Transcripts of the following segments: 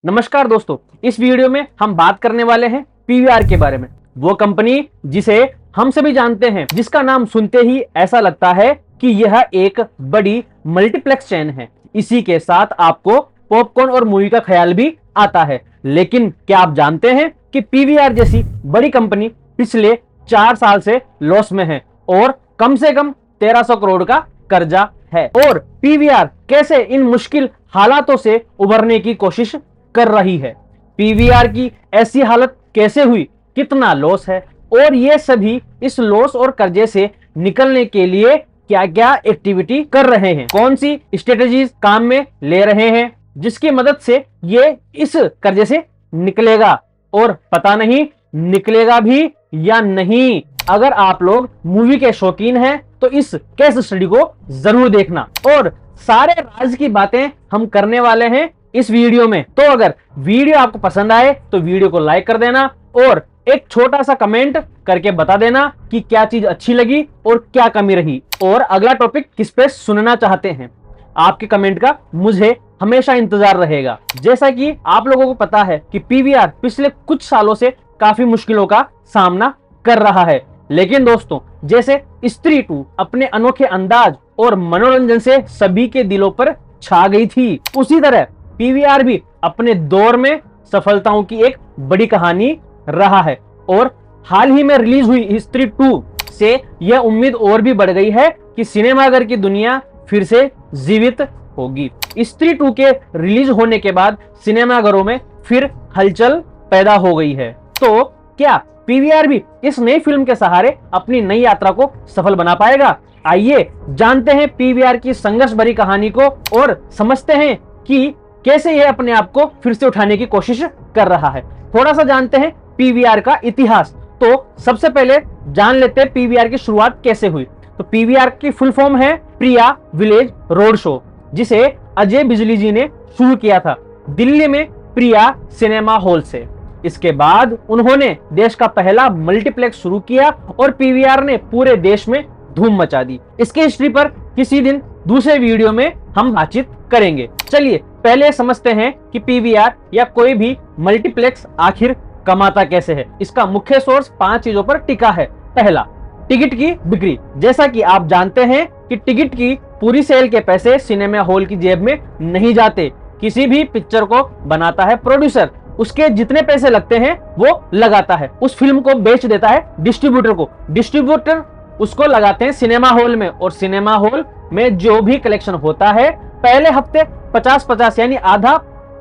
नमस्कार दोस्तों, इस वीडियो में हम बात करने वाले हैं पीवीआर के बारे में। वो कंपनी जिसे हम सभी जानते हैं, जिसका नाम सुनते ही ऐसा लगता है कि यह एक बड़ी मल्टीप्लेक्स चेन है। इसी के साथ आपको पॉपकॉर्न और मूवी का ख्याल भी आता है। लेकिन क्या आप जानते हैं कि पीवीआर जैसी बड़ी कंपनी पिछले 4 साल से लॉस में है और कम से कम 1300 करोड़ का कर्जा है। और पीवीआर कैसे इन मुश्किल हालातों से उभरने की कोशिश कर रही है, पीवीआर की ऐसी हालत कैसे हुई, कितना लॉस है और ये सभी इस लॉस और कर्जे से निकलने के लिए क्या क्या एक्टिविटी कर रहे हैं, कौन सी स्ट्रेटेजीज काम में ले रहे हैं जिसकी मदद से ये इस कर्जे से निकलेगा और पता नहीं निकलेगा भी या नहीं। अगर आप लोग मूवी के शौकीन हैं तो इस केस स्टडी को जरूर देखना और सारे राज की बातें हम करने वाले हैं इस वीडियो में। तो अगर वीडियो आपको पसंद आए तो वीडियो को लाइक कर देना और एक छोटा सा कमेंट करके बता देना कि क्या चीज अच्छी लगी और क्या कमी रही और अगला टॉपिक किस पे सुनना चाहते हैं। आपके कमेंट का मुझे हमेशा इंतजार रहेगा। जैसा कि आप लोगों को पता है कि पीवीआर पिछले कुछ सालों से काफी मुश्किलों का सामना कर रहा है, लेकिन दोस्तों जैसे स्त्री 2 अपने अनोखे अंदाज और मनोरंजन से सभी के दिलों पर छा गई थी, उसी तरह पीवीआर भी अपने दौर में सफलताओं की एक बड़ी कहानी रहा है। और हाल ही में रिलीज हुई स्त्री 2 से यह उम्मीद और भी बढ़ गई है कि सिनेमाघर की दुनिया फिर से जीवित होगी। स्त्री 2 के रिलीज होने के बाद सिनेमाघरों में फिर हलचल पैदा हो गई है। तो क्या पीवीआर भी इस नई फिल्म के सहारे अपनी नई यात्रा को सफल बना पाएगा? आइए जानते हैं पीवीआर की संघर्ष भरी कहानी को और समझते हैं कि कैसे यह अपने आप को फिर से उठाने की कोशिश कर रहा है। थोड़ा सा जानते हैं पीवीआर का इतिहास। तो सबसे पहले जान लेते हैं पीवीआर की शुरुआत कैसे हुई। तो पीवीआर की फुल फॉर्म है प्रिया विलेज रोड शो, जिसे अजय बिजली जी ने शुरू किया था दिल्ली में प्रिया सिनेमा हॉल से। इसके बाद उन्होंने देश का पहला मल्टीप्लेक्स शुरू किया और पीवीआर ने पूरे देश में धूम मचा दी। इसकी हिस्ट्री पर किसी दिन दूसरे वीडियो में हम बातचीत करेंगे। चलिए पहले समझते हैं कि पीवीआर या कोई भी मल्टीप्लेक्स आखिर कमाता कैसे है। इसका मुख्य सोर्स 5 चीजों पर टिका है। पहला, टिकट की बिक्री। जैसा कि आप जानते हैं कि टिकट की पूरी सेल के पैसे सिनेमा हॉल की जेब में नहीं जाते। किसी भी पिक्चर को बनाता है प्रोड्यूसर, उसके जितने पैसे लगते हैं वो लगाता है, उस फिल्म को बेच देता है डिस्ट्रीब्यूटर को, डिस्ट्रीब्यूटर उसको लगाते हैं सिनेमा हॉल में और सिनेमा हॉल में जो भी कलेक्शन होता है पहले हफ्ते 50-50 यानी आधा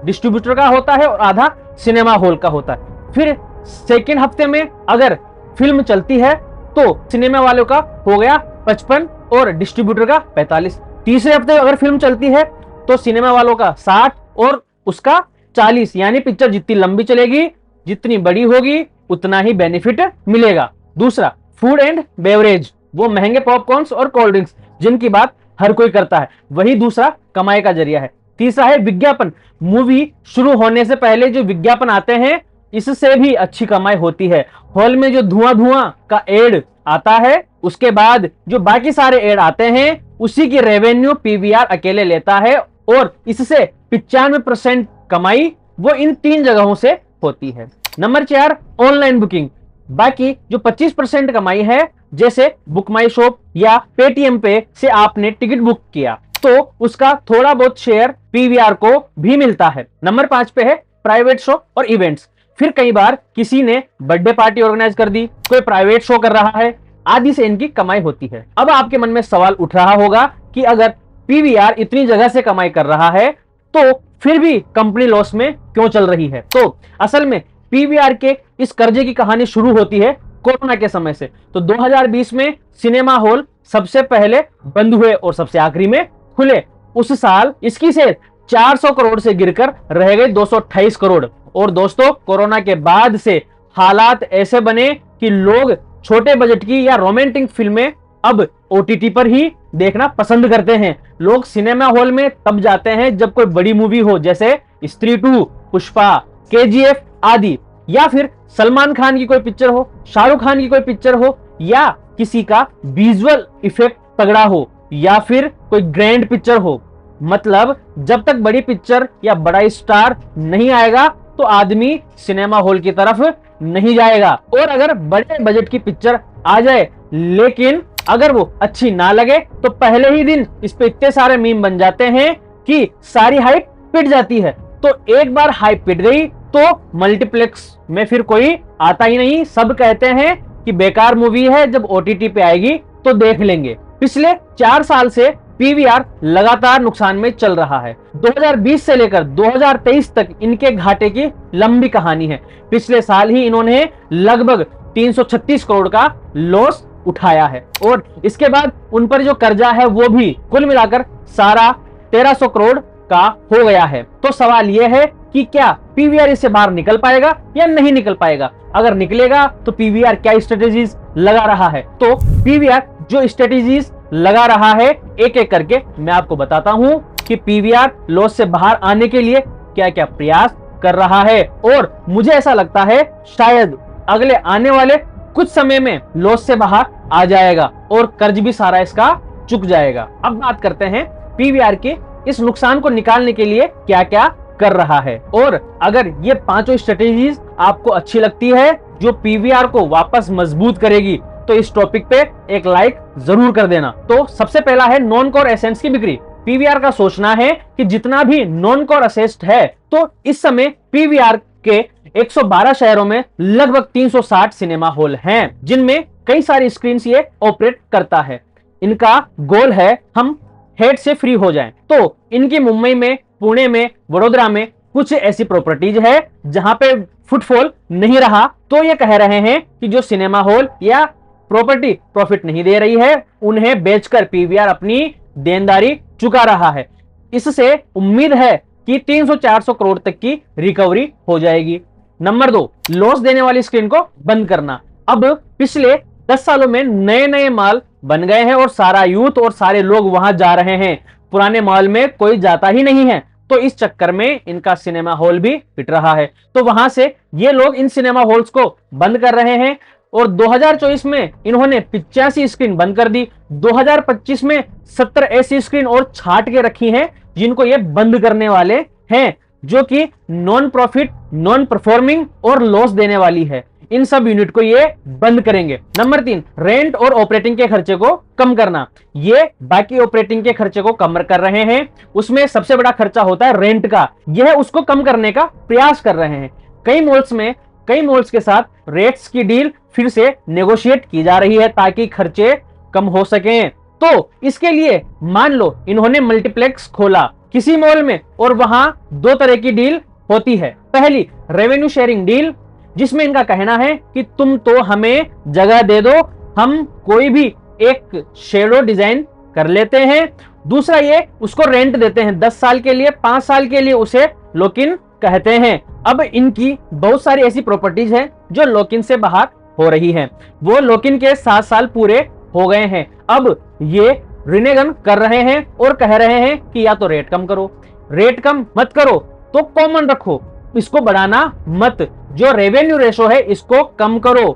डिस्ट्रीब्यूटर का होता है और आधा सिनेमा हॉल का होता है। फिर सेकेंड हफ्ते में अगर फिल्म चलती है तो सिनेमा वालों का हो गया 55 और डिस्ट्रीब्यूटर का 45। तीसरे हफ्ते अगर फिल्म चलती है तो सिनेमा वालों का 60 और उसका 40, यानी पिक्चर जितनी लंबी चलेगी, जितनी बड़ी होगी, उतना ही बेनिफिट मिलेगा। दूसरा, फूड एंड बेवरेज, वो महंगे पॉपकॉर्न्स और कोल्ड ड्रिंक्स जिनकी बात हर कोई करता है, वही दूसरा कमाई का जरिया है। तीसरा है विज्ञापन। मूवी शुरू होने से पहले जो विज्ञापन आते हैं, इससे भी अच्छी कमाई होती है। हॉल में जो धुआं धुआं का एड आता है, उसके बाद जो बाकी सारे एड आते हैं, उसी की रेवेन्यू पीवीआर अकेले लेता है और इससे 95% कमाई वो इन 3 जगहों से होती है। Number 4, online booking. बाकी जो 25% कमाई है, जैसे बुक माई शॉप या पेटीएम पे से आपने टिकट बुक किया तो उसका थोड़ा बहुत शेयर पीवीआर को भी मिलता है। नंबर 5 पे है प्राइवेट शो और इवेंट्स। फिर कई बार किसी ने बर्थडे पार्टी ऑर्गेनाइज कर दी, कोई प्राइवेट शो कर रहा है, आदि से इनकी कमाई होती है। अब आपके मन में सवाल उठ रहा होगा कि अगर पीवीआर इतनी जगह से कमाई कर रहा है तो फिर भी कंपनी लॉस में क्यों चल रही है? तो असल में पीवीआर के इस कर्जे की कहानी शुरू होती है कोरोना के समय से। तो 2020 में सिनेमा हॉल सबसे पहले बंद हुए और सबसे आखिरी में खुले। उस साल इसकी सेल 400 करोड़ से गिरकर रह गए 228 करोड़। और दोस्तों कोरोना के बाद से हालात ऐसे बने कि लोग छोटे बजट की या रोमांटिक फिल्में अब ओटीटी पर ही देखना पसंद करते हैं। लोग सिनेमा हॉल में तब जाते हैं जब कोई बड़ी मूवी हो, जैसे स्त्री 2, पुष्पा, केजीएफ आदि, या फिर सलमान खान की कोई पिक्चर हो, शाहरुख खान की कोई पिक्चर हो, या किसी का विजुअल इफेक्ट तगड़ा हो, या फिर कोई ग्रैंड पिक्चर हो। मतलब जब तक बड़ी पिक्चर या बड़ा स्टार नहीं आएगा तो आदमी सिनेमा हॉल की तरफ नहीं जाएगा। और अगर बड़े बजट की पिक्चर आ जाए लेकिन अगर वो अच्छी ना लगे तो पहले ही दिन इस पे इतने सारे मीम बन जाते हैं कि सारी हाइप पिट जाती है। तो एक बार हाइप पिट गई तो मल्टीप्लेक्स में फिर कोई आता ही नहीं। सब कहते हैं कि बेकार मूवी है, जब ओटीटी पे आएगी तो देख लेंगे। पिछले 4 साल से पीवीआर लगातार नुकसान में चल रहा है। 2020 से लेकर 2023 तक इनके घाटे की लंबी कहानी है। पिछले साल ही इन्होंने लगभग 336 करोड़ का लॉस उठाया है और इसके बाद उन पर जो कर्जा है वो भी कुल मिलाकर सारा 1300 करोड़ का हो गया है। तो सवाल यह है कि क्या पीवीआर इससे बाहर निकल पाएगा या नहीं निकल पाएगा। अगर निकलेगा तो पीवीआर क्या स्ट्रेटेजीज लगा रहा है। तो पीवीआर जो स्ट्रेटेजीज लगा रहा है एक एक करके मैं आपको बताता हूं कि पीवीआर लॉस से बाहर आने के लिए क्या क्या प्रयास कर रहा है। और मुझे ऐसा लगता है शायद अगले आने वाले कुछ समय में लॉस से बाहर आ जाएगा और कर्ज भी सारा इसका चुक जाएगा। अब बात करते हैं पीवीआर के इस नुकसान को निकालने के लिए क्या क्या कर रहा है। और अगर ये पांचों स्ट्रेटेजीज आपको अच्छी लगती है जो पीवीआर को वापस मजबूत करेगी तो इस टॉपिक पे एक लाइक जरूर कर देना। तो सबसे पहला है नॉन कोर एसेट्स की बिक्री। पीवीआर का सोचना है कि जितना भी नॉन कोर एसेट्स है तो इस समय पीवीआर के 112 शहरों में लगभग 360 सिनेमा हॉल हैं जिनमें कई सारी स्क्रीन ये ऑपरेट करता है। इनका गोल है हम हेड से फ्री हो जाएं। तो इनकी मुंबई में, पुणे में, वडोदरा में कुछ ऐसी प्रॉपर्टीज है जहां पे फुटफॉल नहीं रहा। तो ये कह रहे हैं कि जो सिनेमा हॉल या प्रॉपर्टी प्रॉफिट नहीं दे रही है उन्हें बेचकर पीवीआर अपनी देनदारी चुका रहा है। इससे उम्मीद है कि 300-400 करोड़ तक की रिकवरी हो जाएगी। नंबर 2, लॉस देने वाली स्क्रीन को बंद करना। अब पिछले 10 सालों में नए नए मॉल बन गए हैं और सारा यूथ और सारे लोग वहां जा रहे हैं। पुराने मॉल में कोई जाता ही नहीं है तो इस चक्कर में इनका सिनेमा हॉल भी पिट रहा है। तो वहां से ये लोग इन सिनेमा हॉल्स को बंद कर रहे हैं और 2024 में इन्होंने 85 स्क्रीन बंद कर दी। 2025 में 70 ऐसी स्क्रीन और छाट के रखी हैं जिनको ये बंद करने वाले हैं जो कि नॉन प्रॉफिट, नॉन परफॉर्मिंग और लॉस देने वाली है। इन सब यूनिट को ये बंद करेंगे। नंबर 3, रेंट और ऑपरेटिंग के खर्चे को कम करना। ये बाकी ऑपरेटिंग के खर्चे को कम कर रहे हैं, उसमें सबसे बड़ा खर्चा होता है रेंट का। यह उसको कम करने का प्रयास कर रहे हैं। कई मॉल्स के साथ रेट्स की डील फिर से नेगोशिएट की जा रही है ताकि खर्चे कम हो सकें। तो इसके लिए मान लो इन्होंने मल्टीप्लेक्स खोला किसी मॉल में और वहां 2 तरह की डील होती है। पहली रेवेन्यू शेयरिंग डील जिसमें इनका कहना है कि तुम तो हमें जगह दे दो, हम कोई भी एक शेडो डिजाइन कर लेते हैं। दूसरा ये उसको रेंट देते हैं 10 साल के लिए, 5 साल के लिए उसे लॉक इन कहते हैं। अब इनकी बहुत सारी ऐसी प्रॉपर्टीज हैं जो लॉक इन से बाहर हो रही हैं। वो लॉक इन के 7 साल पूरे हो गए हैं। अब ये रिनेगन कर रहे हैं और कह रहे हैं कि या तो रेट कम करो, रेट कम मत करो तो कॉमन रखो, इसको बढ़ाना मत, जो रेवेन्यू रेशो है इसको कम करो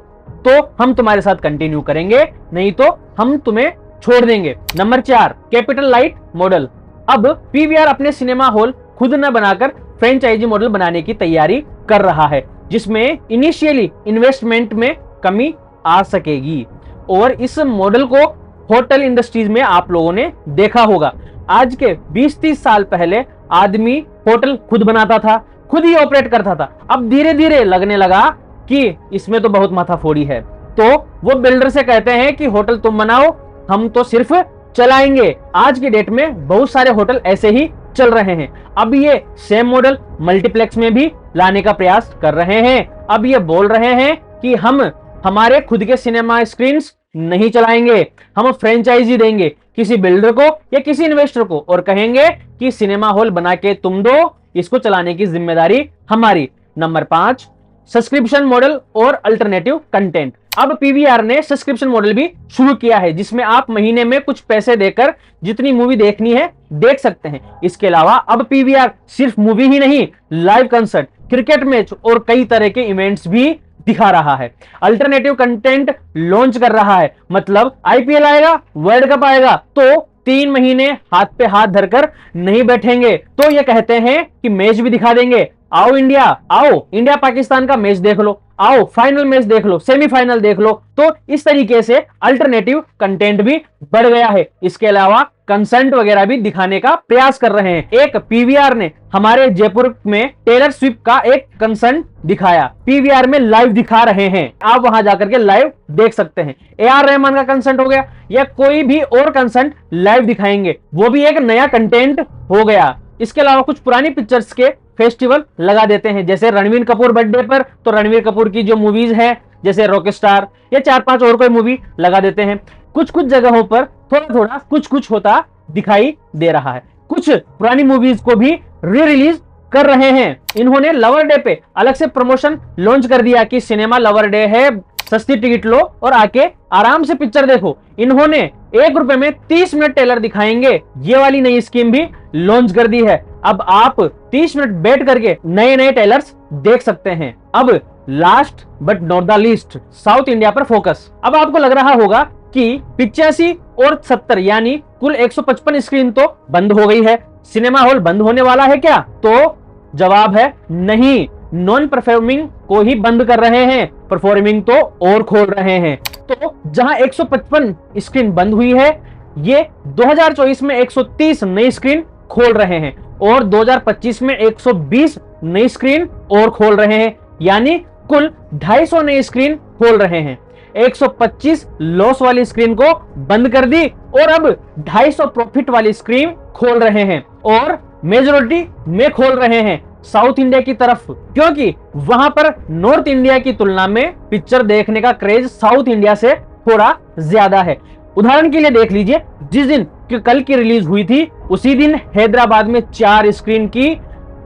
तो हम तुम्हारे साथ कंटिन्यू करेंगे, नहीं तो हम तुम्हें छोड़ देंगे। Number 4, capital light model. अब पीवीआर अपने सिनेमा हॉल खुद न बनाकर फ्रेंचाइजी मॉडल बनाने की तैयारी कर रहा है जिसमें इनिशियली इन्वेस्टमेंट में कमी आ सकेगी। और इस मॉडल को होटल इंडस्ट्रीज में आप लोगों ने देखा होगा। आज के 20-30 साल पहले आदमी होटल खुद बनाता था, खुद ही ऑपरेट करता था। अब धीरे धीरे लगने लगा कि इसमें तो बहुत माथाफोड़ी है, तो वो बिल्डर से कहते हैं कि होटल तुम बनाओ, हम तो सिर्फ चलाएंगे। आज की डेट में बहुत सारे होटल ऐसे ही चल रहे हैं। अब ये सेम मॉडल मल्टीप्लेक्स में भी लाने का प्रयास कर रहे हैं। अब ये बोल रहे हैं कि हम हमारे खुद के सिनेमा स्क्रीन्स नहीं चलाएंगे, हम फ्रेंचाइजी देंगे किसी बिल्डर को या किसी इन्वेस्टर को और कहेंगे कि सिनेमा हॉल बना के तुम दो, इसको चलाने की जिम्मेदारी हमारी। नंबर 5, सब्सक्रिप्शन मॉडल और अल्टरनेटिव कंटेंट। अब पीवीआर ने सब्सक्रिप्शन मॉडल भी शुरू किया है जिसमें आप महीने में कुछ पैसे देकर जितनी मूवी देखनी है देख सकते हैं। इसके अलावा अब पीवीआर सिर्फ मूवी ही नहीं, लाइव कंसर्ट, क्रिकेट मैच और कई तरह के इवेंट्स भी दिखा रहा है। अल्टरनेटिव कंटेंट लॉन्च कर रहा है, मतलब आईपीएल आएगा, वर्ल्ड कप आएगा तो 3 महीने हाथ पे हाथ धरकर नहीं बैठेंगे, तो ये कहते हैं कि मैच भी दिखा देंगे। आओ इंडिया, आओ इंडिया पाकिस्तान का मैच देख लो, आओ फाइनल मैच देख लो, सेमीफाइनल देख लो। तो इस तरीके से अल्टरनेटिव कंटेंट भी बढ़ गया है। इसके अलावा कंसेंट वगैरह भी दिखाने का प्रयास कर रहे हैं। एक पीवीआर ने हमारे जयपुर में टेलर स्विफ्ट का एक कंसेंट दिखाया, पीवीआर में लाइव दिखा रहे हैं, आप वहां जाकर के लाइव देख सकते हैं। AR रहमान का कंसेंट हो गया या कोई भी और कंसेंट लाइव दिखाएंगे, वो भी एक नया कंटेंट हो गया। इसके अलावा कुछ पुरानी पिक्चर्स के फेस्टिवल लगा देते हैं, जैसे रणवीर कपूर बर्थडे पर तो रणवीर कपूर की जो मूवीज है जैसे रॉकस्टार या 4-5 और कोई मूवी लगा देते हैं। कुछ कुछ जगहों पर थोड़ा थोड़ा कुछ कुछ होता दिखाई दे रहा है। कुछ पुरानी मूवीज को भी री रिलीज कर रहे हैं। इन्होंने लवर डे पे अलग से प्रमोशन लॉन्च कर दिया कि सिनेमा लवर डे है, सस्ती टिकट लो और आके आराम से पिक्चर देखो। इन्होंने 1 रुपए में 30 मिनट ट्रेलर दिखाएंगे, ये वाली नई स्कीम भी लॉन्च कर दी है। अब आप 30 मिनट बैठ करके नए नए ट्रेलर्स देख सकते हैं। अब last but not the least, south India पर फोकस। अब आपको लग रहा होगा कि 85 और 70 यानी कुल 155 स्क्रीन तो बंद हो गई है, सिनेमा हॉल बंद होने वाला है क्या? तो जवाब है नहीं, नॉन परफॉर्मिंग को ही बंद कर रहे हैं, परफॉर्मिंग तो और खोल रहे हैं। तो जहां 155 स्क्रीन बंद हुई है, ये 2024 में 130 नई स्क्रीन खोल रहे हैं और 2025 में 120 नई स्क्रीन और खोल रहे हैं, यानी कुल 250 नई स्क्रीन खोल रहे हैं। 125 लॉस वाली स्क्रीन को बंद कर दी और अब 250 प्रॉफिट वाली स्क्रीन खोल रहे हैं और मेजॉरिटी में खोल रहे हैं साउथ इंडिया की तरफ, क्योंकि वहां पर नॉर्थ इंडिया की तुलना में पिक्चर देखने का क्रेज साउथ इंडिया से थोड़ा ज्यादा है। उदाहरण के लिए देख लीजिए, जिस दिन कल की रिलीज हुई थी उसी दिन हैदराबाद में 4 स्क्रीन की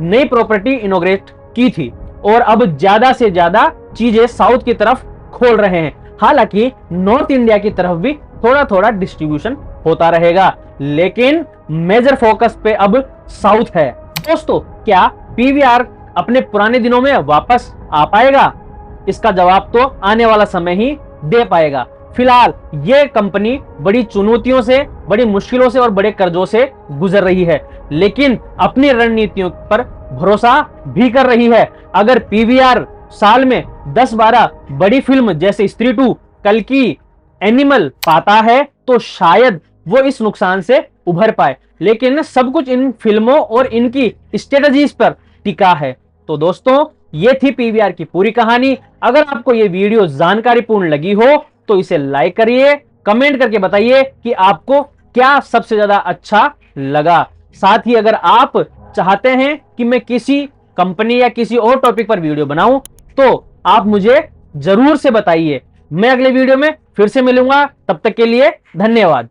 नई प्रॉपर्टी इनॉग्रेट की थी और अब ज्यादा से ज्यादा चीजें साउथ की तरफ खोल रहे हैं। हालांकि नॉर्थ इंडिया की तरफ भी थोड़ा थोड़ा डिस्ट्रीब्यूशन होता रहेगा, लेकिन मेजर फोकस पे अब साउथ है। दोस्तों, क्या पीवीआर अपने पुराने दिनों में वापस आ पाएगा? इसका जवाब तो आने वाला समय ही दे पाएगा। फिलहाल ये कंपनी बड़ी चुनौतियों से, बड़ी मुश्किलों से और बड़े कर्जों से गुजर रही है, लेकिन अपनी रणनीतियों पर भरोसा भी कर रही है। अगर पीवीआर साल में 10-12 बड़ी फिल्म जैसे स्त्री 2, कल की, एनिमल पाता है तो शायद वो इस नुकसान से उभर पाए, लेकिन सब कुछ इन फिल्मों और इनकी स्ट्रेटजीज पर टिका है। तो दोस्तों, ये थी पीवीआर की पूरी कहानी। अगर आपको ये वीडियो जानकारीपूर्ण लगी हो तो इसे लाइक करिए, कमेंट करके बताइए कि आपको क्या सबसे ज्यादा अच्छा लगा। साथ ही अगर आप चाहते हैं कि मैं किसी कंपनी या किसी और टॉपिक पर वीडियो बनाऊं तो आप मुझे जरूर से बताइए। मैं अगले वीडियो में फिर से मिलूंगा, तब तक के लिए धन्यवाद।